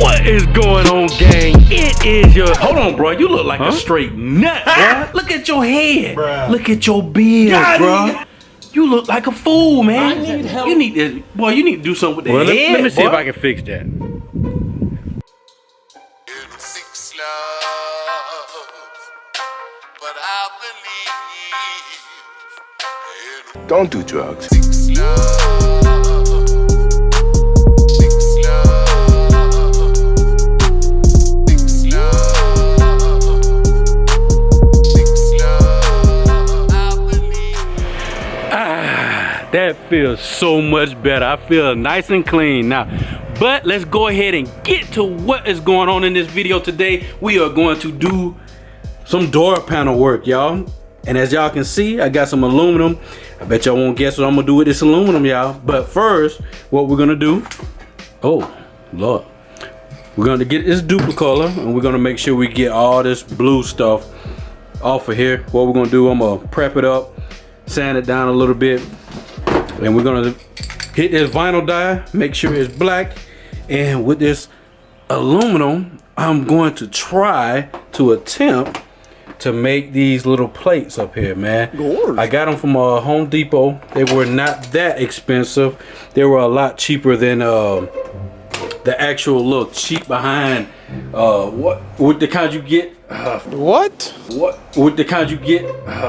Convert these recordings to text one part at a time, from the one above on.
What is going on, gang? It is your... Hold on, bro. You look like a straight nut, bro. Look at your head. Bruh. Look at your beard, bro. You look like a fool, man. I need help. You need to... Boy, you need to do something with that head, let me see if I can fix that. Don't do drugs. That feels so much better. I feel nice and clean now. But let's go ahead and get to what is going on in this video today. We are going to do some door panel work, y'all. And as y'all can see, I got some aluminum. I bet y'all won't guess what I'm gonna do with this aluminum, y'all. But first, what we're gonna do, oh Lord, we're gonna get this duplicolor and we're gonna make sure we get all this blue stuff off of here. What we're gonna do, I'm gonna prep it up, sand it down a little bit, and we're gonna hit this vinyl dye, make sure it's black. And with this aluminum, I'm going to try to attempt to make these little plates up here, man. Gorgeous. I got them from Home Depot. They were not that expensive. They were a lot cheaper than the actual little cheap behind what with the kind you get what with the kind you get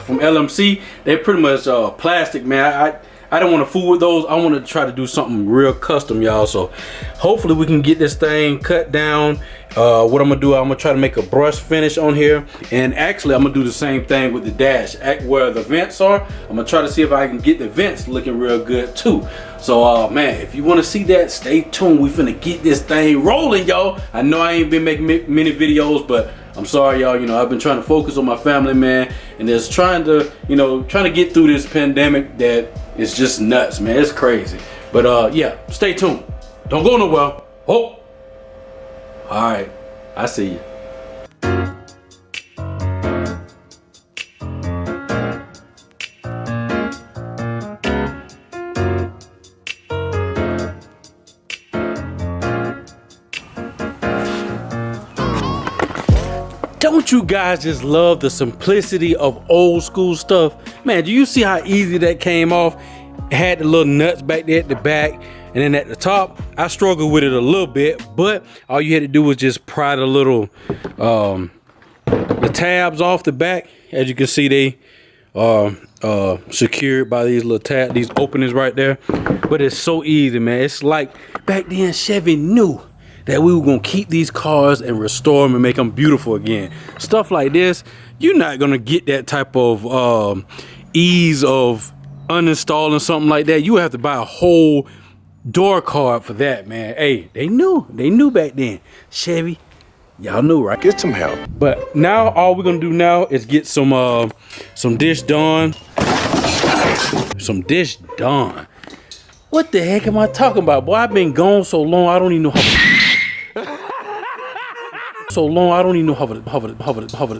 from LMC. They're pretty much plastic, man. I don't want to fool with those. I want to try to do something real custom, y'all. So hopefully we can get this thing cut down. What I'm gonna do, I'm gonna try to make a brush finish on here, and actually I'm gonna do the same thing with the dash where the vents are. I'm gonna try to see if I can get the vents looking real good too. So man, if you want to see that, stay tuned. We finna get this thing rolling, y'all. I know I ain't been making many videos, but I'm sorry, y'all. You know, I've been trying to focus on my family, man, and just trying to get through this pandemic that is just nuts, man. It's crazy. But yeah, stay tuned. Don't go nowhere. Oh. All right, I see you. Don't you guys just love the simplicity of old school stuff? Man, do you see how easy that came off? It had the little nuts back there at the back. And then at the top, I struggled with it a little bit, but all you had to do was just pry the little, the tabs off the back. As you can see, they are secured by these little tabs, these openings right there. But it's so easy, man. It's like back then Chevy knew that we were gonna keep these cars and restore them and make them beautiful again. Stuff like this, you're not gonna get that type of ease of uninstalling something like that. You have to buy a whole door card for that, man. Hey, they knew back then. Chevy, y'all knew, right? Get some help. But now all we're gonna do now is get some dish done. Some dish done. What the heck am I talking about, boy? I've been gone so long I don't even know how to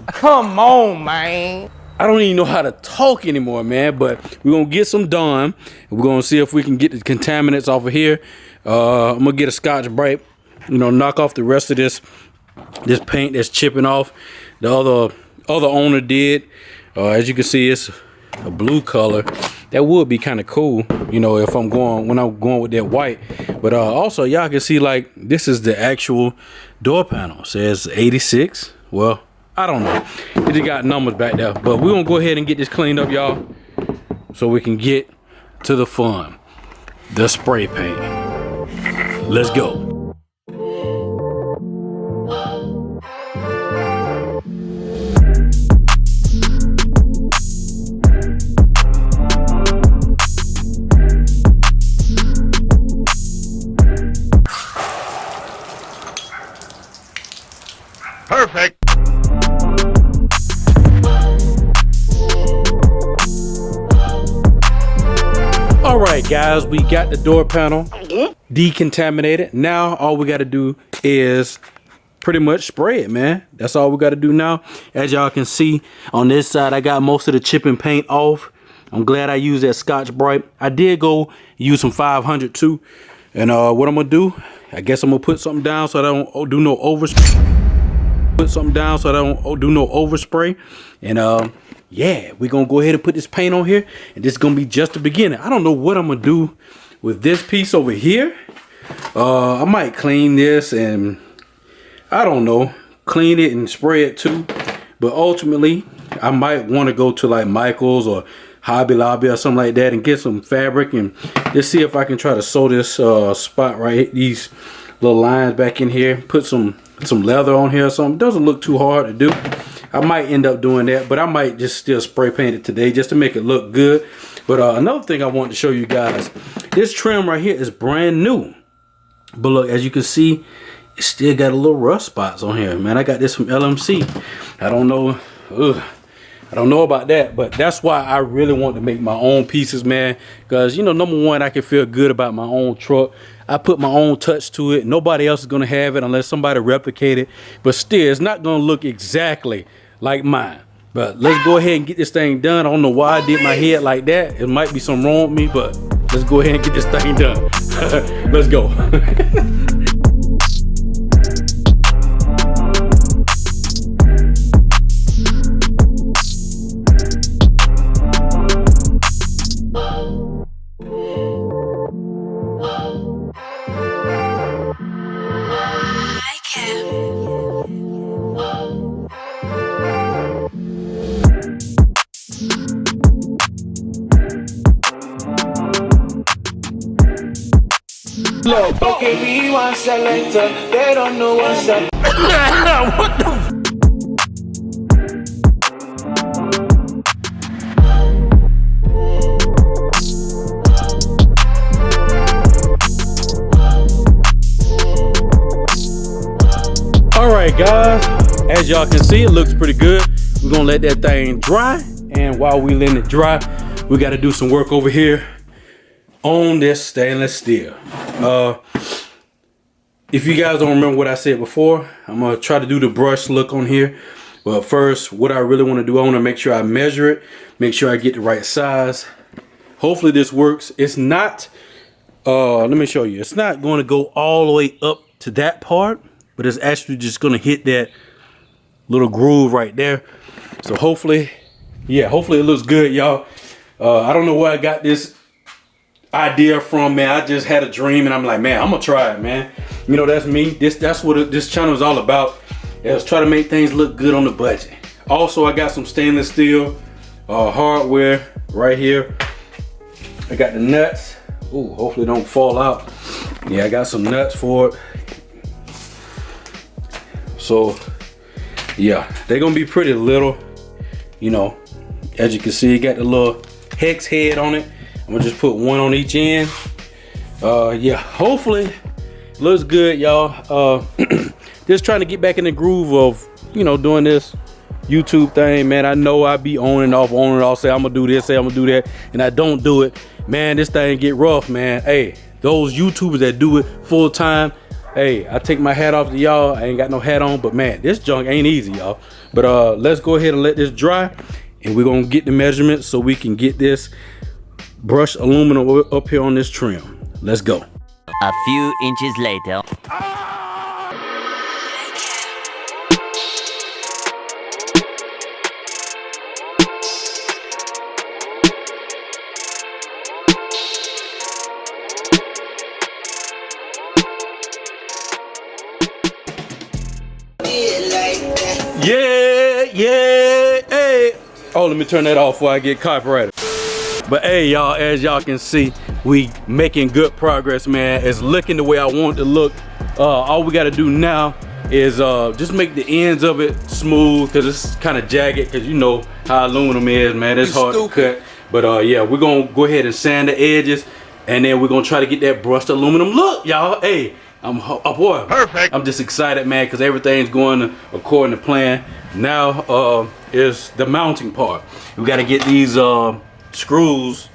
Come on, man. I don't even know how to talk anymore, man. But we're gonna get some done. We're gonna see if we can get the contaminants off of here. I'm gonna get a Scotch-Brite, knock off the rest of this paint that's chipping off. The other owner did. As you can see, it's a blue color. That would be kind of cool, if when I'm going with that white. But also, y'all can see, like, this is the actual door panel. It says 86. Well, I don't know. It just got numbers back there. But we're gonna go ahead and get this cleaned up, y'all, so we can get to the fun. The spray paint. Let's go. Perfect. All right, guys, we got the door panel decontaminated. Now all we got to do is pretty much spray it, man. That's all we got to do now. As y'all can see on this side, I got most of the chip and paint off. I'm glad I used that Scotch-Brite. I did go use some 500 too. And what I'm gonna do, I guess I'm gonna put something down so I don't do no overspray. Put something down so I don't do no overspray. And yeah, we're gonna go ahead and put this paint on here, and this is gonna be just the beginning. I don't know what I'm gonna do with this piece over here. I might clean this and I don't know, clean it and spray it too. But ultimately, I might want to go to like Michael's or Hobby Lobby or something like that and get some fabric and just see if I can try to sew this spot right, these little lines back in here. Put some leather on here or something. It doesn't look too hard to do. I might end up doing that, but I might just still spray paint it today just to make it look good. But another thing I want to show you guys, this trim right here is brand new. But look, as you can see, it still got a little rust spots on here, man. I got this from LMC. I don't know. I don't know about that, but that's why I really want to make my own pieces, man. Because, you know, number one, I can feel good about my own truck. I put my own touch to it. Nobody else is going to have it unless somebody replicate it. But still, it's not going to look exactly like mine. But let's go ahead and get this thing done. I don't know why I did my head like that. It might be something wrong with me, but let's go ahead and get this thing done. Let's go. Look, okay, we want selector. They don't know what's up. What the? All right, guys, as y'all can see, it looks pretty good. We're gonna let that thing dry, and while we let it dry, we got to do some work over here on this stainless steel. If you guys don't remember what I said before, I'm gonna try to do the brush look on here. But first, what I really want to do, I want to make sure I measure it, make sure I get the right size. Hopefully this works. It's not, let me show you. It's not going to go all the way up to that part, but it's actually just going to hit that little groove right there. So hopefully, yeah, hopefully it looks good, y'all. I don't know where I got this idea from, man. I just had a dream and I'm like, man, I'm gonna try it, man. You know, that's me. That's what this channel is all about. Is try to make things look good on the budget. Also, I got some stainless steel hardware right here. I got the nuts. Ooh, hopefully don't fall out. Yeah, I got some nuts for it. So yeah, they're gonna be pretty little, you know. As you can see, you got the little hex head on it. I'm gonna just put one on each end. Yeah, hopefully it looks good, y'all. Just trying to get back in the groove of, you know, doing this YouTube thing, man. I know I be on and off, say I'm gonna do this, say I'm gonna do that, and I don't do it. Man, this thing get rough, man. Hey, those YouTubers that do it full time, hey, I take my hat off to y'all. I ain't got no hat on, but man, this junk ain't easy, y'all. But let's go ahead and let this dry, and we're gonna get the measurements so we can get this brushed aluminum up here on this trim. Let's go. A few inches later. Yeah, hey. Oh, let me turn that off before I get copyrighted. But hey, y'all, as y'all can see, we making good progress, man. It's looking the way I want it to look. All we got to do now is just make the ends of it smooth, because it's kind of jagged, because you know how aluminum is, man. It's hard to cut. But yeah, we're gonna go ahead and sand the edges, and then we're gonna try to get that brushed aluminum look, y'all. Hey, boy, perfect. I'm just excited, man, because everything's going according to plan. Now is the mounting part. We got to get these screws.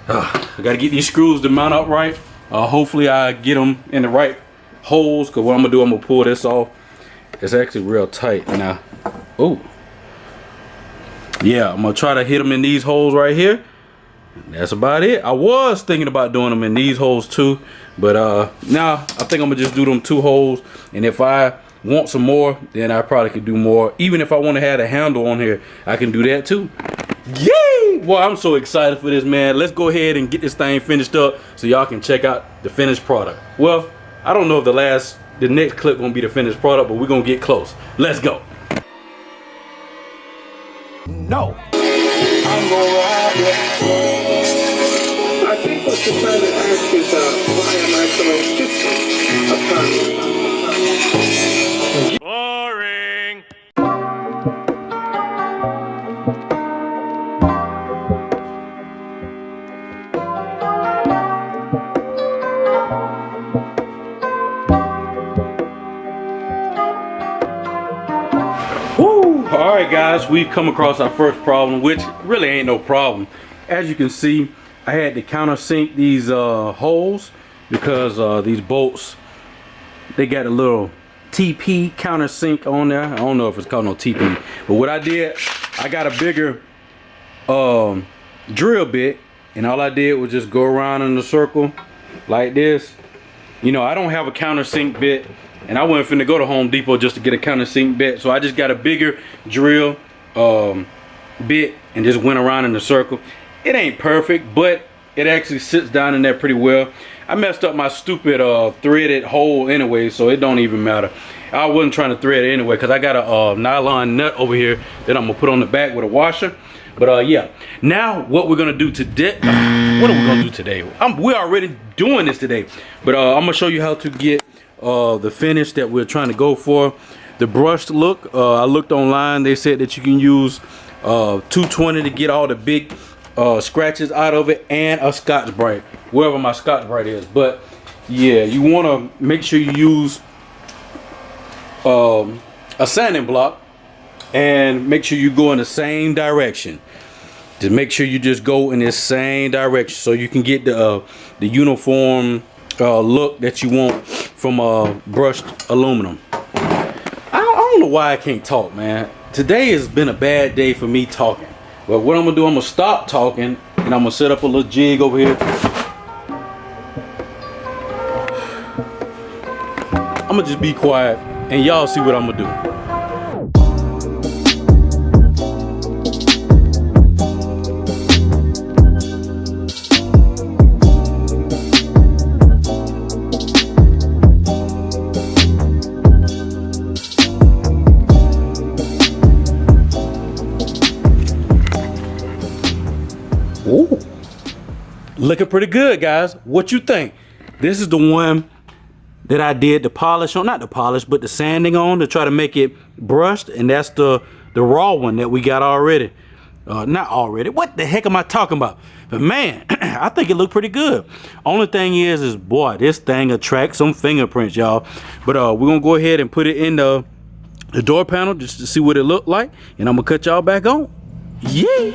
I gotta get these screws to mount up right. Hopefully I get them in the right holes, because what I'm gonna do, I'm gonna pull this off. It's actually real tight now. Oh yeah, I'm gonna try to hit them in these holes right here, that's about it. I was thinking about doing them in these holes too, but now I think I'm gonna just do them 2 holes, and if I want some more, then I probably could do more. Even if I want to have a handle on here, I can do that too. Yay! Boy, I'm so excited for this, man. Let's go ahead and get this thing finished up so y'all can check out the finished product. Well, I don't know if the next clip gonna be the finished product, but we're gonna get close. Let's go. No. I'm gonna ride it. I think what you're trying to ask is, why am I so insistent upon Boring. Woo! All right, guys, we've come across our first problem, which really ain't no problem. As you can see, I had to countersink these holes because these bolts, they got a little TP countersink on there. I don't know if it's called no TP, but what I did, I got a bigger drill bit, and all I did was just go around in a circle like this. You know, I don't have a countersink bit, and I wasn't finna go to Home Depot just to get a countersink bit, so I just got a bigger drill bit and just went around in a circle. It ain't perfect, but it actually sits down in there pretty well. I messed up my stupid threaded hole anyway, so it don't even matter. I wasn't trying to thread it anyway because I got a nylon nut over here that I'm gonna put on the back with a washer. But yeah, now what we're gonna do today, what are we gonna do today? We're already doing this today, but I'm gonna show you how to get the finish that we're trying to go for. The brushed look, I looked online, they said that you can use 220 to get all the big scratches out of it, and a Scotch-Brite, wherever my Scotch-Brite is. But yeah, you want to make sure you use a sanding block, and make sure you go in the same direction. Just make sure you just go in this same direction so you can get the uniform look that you want from brushed aluminum. I don't know why I can't talk, man. Today has been a bad day for me talking. But what I'm gonna do, I'm gonna stop talking and I'm gonna set up a little jig over here. I'm gonna just be quiet and y'all see what I'm gonna do. Ooh, looking pretty good, guys. What you think? This is the one that I did the polish on, not the polish, but the sanding on to try to make it brushed, and that's the raw one that we got already. Not already. What the heck am I talking about? But man, I think it looked pretty good. Only thing is boy, this thing attracts some fingerprints, y'all. But we're gonna go ahead and put it in the door panel just to see what it looked like, and I'm gonna cut y'all back on. Yeah.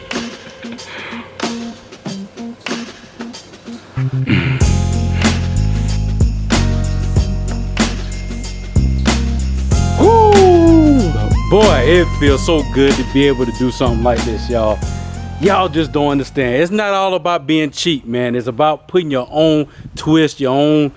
Boy, it feels so good to be able to do something like this, y'all. Y'all just don't understand. It's not all about being cheap, man. It's about putting your own twist, your own...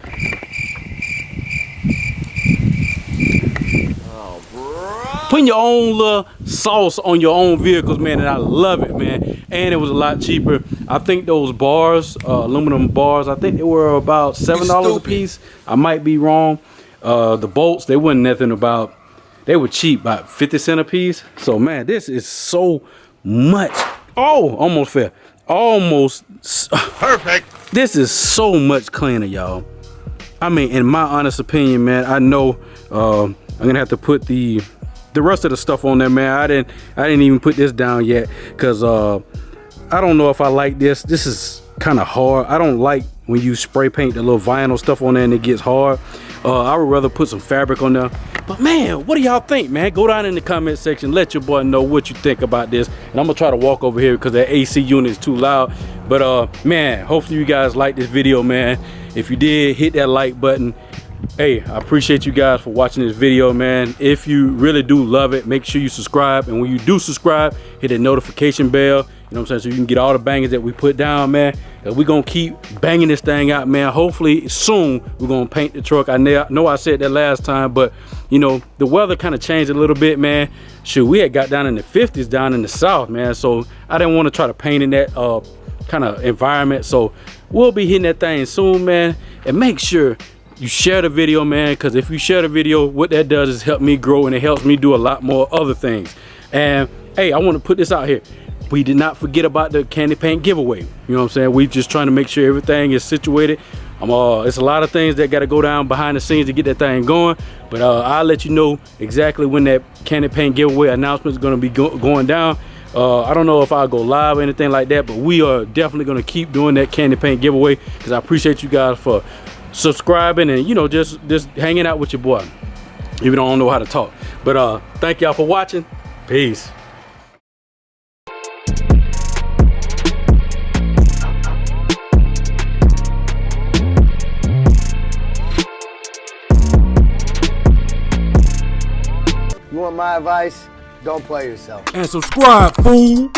putting your own little sauce on your own vehicles, man, and I love it, man. And it was a lot cheaper. I think those bars, aluminum bars, I think they were about $7 a piece. I might be wrong. The bolts, they wasn't nothing about... they were cheap, about 50 cents a piece. So man, this is so much. Oh, almost fair. Almost Perfect. This is so much cleaner, y'all. I mean, in my honest opinion, man, I know I'm gonna have to put the rest of the stuff on there, man. I didn't even put this down yet because I don't know if I like this. This is kind of hard. I don't like when you spray paint the little vinyl stuff on there and it gets hard. I would rather put some fabric on there. But man, what do y'all think, man? Go down in the comment section, let your boy know what you think about this. And I'm gonna try to walk over here because that AC unit is too loud. But man, hopefully you guys like this video, man. If you did, hit that like button. Hey, I appreciate you guys for watching this video, man. If you really do love it, make sure you subscribe. And when you do subscribe, hit that notification bell You know what I'm saying? So you can get all the bangers that we put down, man. And we're gonna keep banging this thing out, man. Hopefully soon we're gonna paint the truck. I know I said that last time, but you know, the weather kind of changed a little bit, man. Shoot, we had got down in the 50s down in the south, man. So I didn't want to try to paint in that kind of environment. So we'll be hitting that thing soon, man. And make sure you share the video, man, because if you share the video, what that does is help me grow, and it helps me do a lot more other things. And hey, I want to put this out here. We did not forget about the candy paint giveaway. You know what I'm saying? We just trying to make sure everything is situated. It's a lot of things that got to go down behind the scenes to get that thing going. But I'll let you know exactly when that candy paint giveaway announcement is going to be going down. I don't know if I'll go live or anything like that, but we are definitely going to keep doing that candy paint giveaway, because I appreciate you guys for subscribing and, you know, just hanging out with your boy, even though I don't know how to talk. But thank y'all for watching. Peace. You want my advice? Don't play yourself. And subscribe, fool.